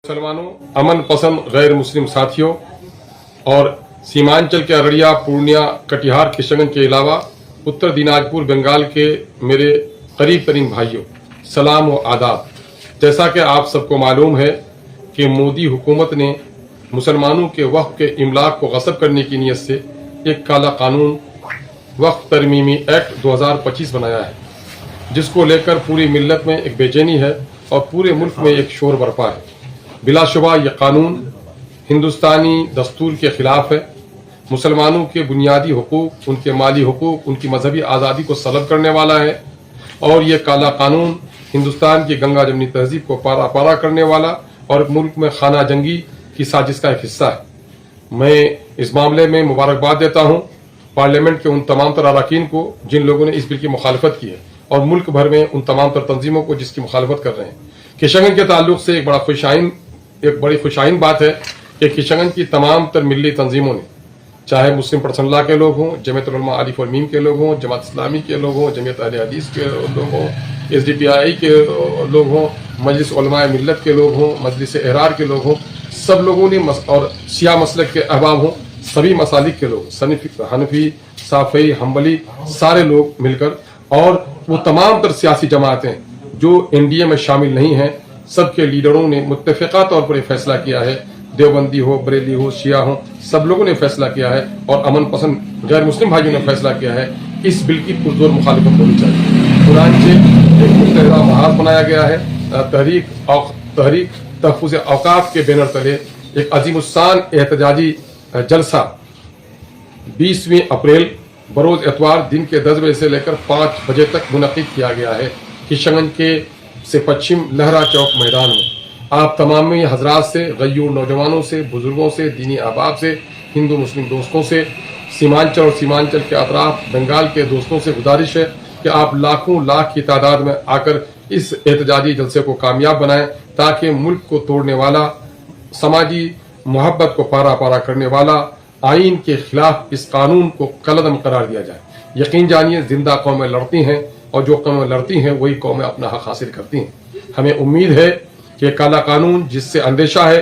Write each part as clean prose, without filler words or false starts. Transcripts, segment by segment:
मुसलमानों, अमन पसंद गैर मुस्लिम साथियों और सीमांचल के अररिया, पूर्णिया, कटिहार, किशनगंज के अलावा उत्तर दिनाजपुर, बंगाल के मेरे करीब तरीन भाइयों, सलाम व आदाब। जैसा कि आप सबको मालूम है कि मोदी हुकूमत ने मुसलमानों के वक्फ के इमलाक को गस्ब करने की नीयत से एक काला कानून वक्फ तरमीमी एक्ट 2025 बनाया है, जिसको लेकर पूरी मिल्लत में एक बेचैनी है और पूरे मुल्क में एक शोर बरपा है। बिलाशुबा यह कानून हिंदुस्तानी दस्तूर के खिलाफ है, मुसलमानों के बुनियादी हुकूक, उनके माली हुकूक, उनकी मजहबी आज़ादी को सलब करने वाला है और ये काला कानून हिंदुस्तान की गंगा जमनी तहजीब को पारा पारा करने वाला और मुल्क में खाना जंगी की साजिश का एक हिस्सा है। मैं इस मामले में मुबारकबाद देता हूँ पार्लियामेंट के उन तमाम तर अरकान को जिन लोगों ने इस बिल की मुखालफत की है और मुल्क भर में उन तमाम तर तंजीमों को जिसकी मुखालफत कर रहे हैं। किशनगंज के ताल्लुक से एक बड़ी खुशाइन बात है कि किशनगंज की तमाम तर मिली तंजीमों ने, चाहे मुस्लिम पर्सनल लॉ के लोग हों, जमीयत उलमा आलिफ और मीम के लोग हों, जमात इस्लामी के लोग हों, जमीयत अहले हदीस के लोग हों, SDPI के लोग हों, मजलिस उलमा मिल्लत के लोग हों, मजलिस एहरार के लोग हों, सब लोगों ने और शिया मसलक के अहबाब हों, सभी मसालिक के लोग, हनफी, साफ़ी, हम्बली, सारे लोग मिलकर और वो तमाम तर सियासी जमातें जो NDA में शामिल नहीं हैं, सबके लीडरों ने मुत्तफ़िक़ा तौर पर फैसला किया है, देवबंदी हो, बरेली हो, शिया हो, सब लोगों ने फैसला किया है और अमन पसंद गैर मुस्लिम भाइयों ने फैसला किया है इस बिल की पुरजोर मुखालिफत होनी चाहिए। कुरान से एक मुतहदा महाज बनाया गया है। तहरीक तहफ़्फ़ुज़ औक़ाफ़ के बैनर तले एक अज़ीमुस्सान एहतजाजी जलसा 20वीं अप्रैल बरोज़ एतवार दिन के 10 बजे से लेकर 5 बजे तक मुनक़िद किया गया है किशनगंज के से पश्चिम लहरा चौक मैदान में। आप तमाम हजरात से, गय्यूर नौजवानों से, बुजुर्गों से, दीनी अहबाब से, हिंदू मुस्लिम दोस्तों से, सीमांचल और सीमांचल के अतराफ बंगाल के दोस्तों से गुजारिश है कि आप लाखों लाख की तादाद में आकर इस एहतजाजी जलसे को कामयाब बनाएं ताकि मुल्क को तोड़ने वाला, समाजी मोहब्बत को पारा पारा करने वाला आइन के खिलाफ इस कानून को कलअदम करार दिया जाए। यकीन जानिए जिंदा कौमें लड़ती हैं और जो कौमें लड़ती हैं वही कौमें अपना हक हासिल करती हैं। हमें उम्मीद है कि काला कानून जिससे अंदेशा है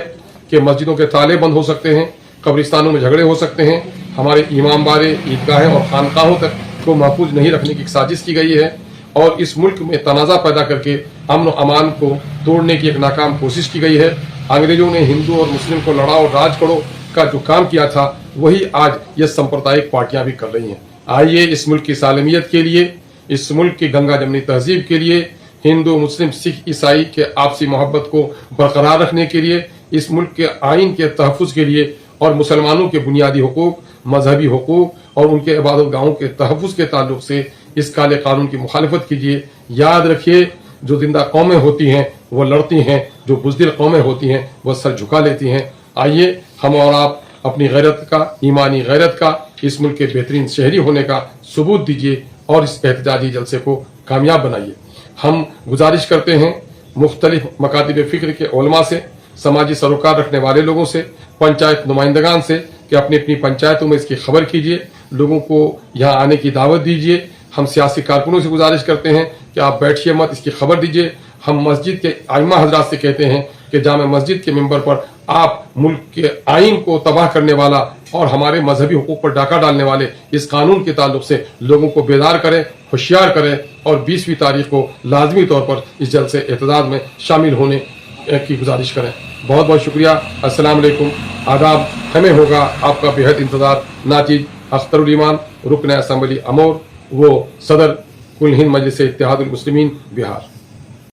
कि मस्जिदों के ताले बंद हो सकते हैं, कब्रिस्तानों में झगड़े हो सकते हैं, हमारे इमाम बारे, ईदगाहें और खानकाहों तक को महफूज नहीं रखने की साजिश की गई है और इस मुल्क में तनाज़ा पैदा करके अमन और अमान को तोड़ने की एक नाकाम कोशिश की गई है। अंग्रेजों ने हिंदू और मुस्लिम को लड़ा और राज करो का जो काम किया था वही आज ये सांप्रदायिक पार्टियां भी कर रही हैं। आइए इस मुल्क की सालमियत के लिए, इस मुल्क की गंगा जमनी तहजीब के लिए, हिंदू मुस्लिम सिख ईसाई के आपसी मोहब्बत को बरकरार रखने के लिए, इस मुल्क के आइन के तहफ़्फ़ुज़ के लिए और मुसलमानों के बुनियादी हुकूक, मजहबी हुकूक और उनके इबादत गाहों के तहफ़्फ़ुज़ के ताल्लुक से इस काले कानून की मुखालिफत कीजिए। याद रखिए जो जिंदा कौमें होती हैं वो लड़ती हैं, जो बुज़दिल कौमें होती हैं वो सर झुका लेती हैं। आइए हम और आप अपनी गैरत का, ईमानी गैरत का, इस मुल्क के बेहतरीन शहरी होने का सबूत दीजिए और इस एहतजाजी जलसे को कामयाब बनाइए। हम गुजारिश करते हैं मुख्तलिफ मकातिब फ़िक्र के उलमा से, समाजी सरोकार रखने वाले लोगों से, पंचायत नुमाइंदगान से कि अपनी अपनी पंचायतों में इसकी खबर कीजिए, लोगों को यहाँ आने की दावत दीजिए। हम सियासी कारकुनों से गुजारिश करते हैं कि आप बैठिए मत, इसकी खबर दीजिए। हम मस्जिद के आइम्मा हजरात से कहते हैं कि जामे मस्जिद के मिंबर पर आप मुल्क के आइन को तबाह करने वाला और हमारे मजहबी हुकूक पर डाका डालने वाले इस कानून के ताल्लुक से लोगों को बेदार करें, होशियार करें और 20वीं तारीख को लाजमी तौर पर इस जलसे एहतजाज में शामिल होने की गुजारिश करें। बहुत बहुत शुक्रिया। अस्सलाम वालेकुम, आदाब। हमें होगा आपका बेहद इंतजार। नाचिज अख्तरुल ईमान, रुकन असम्बली अमोर, वो सदर कुल हिंद मजलिस इत्तेहादुल मुस्लिमीन बिहार।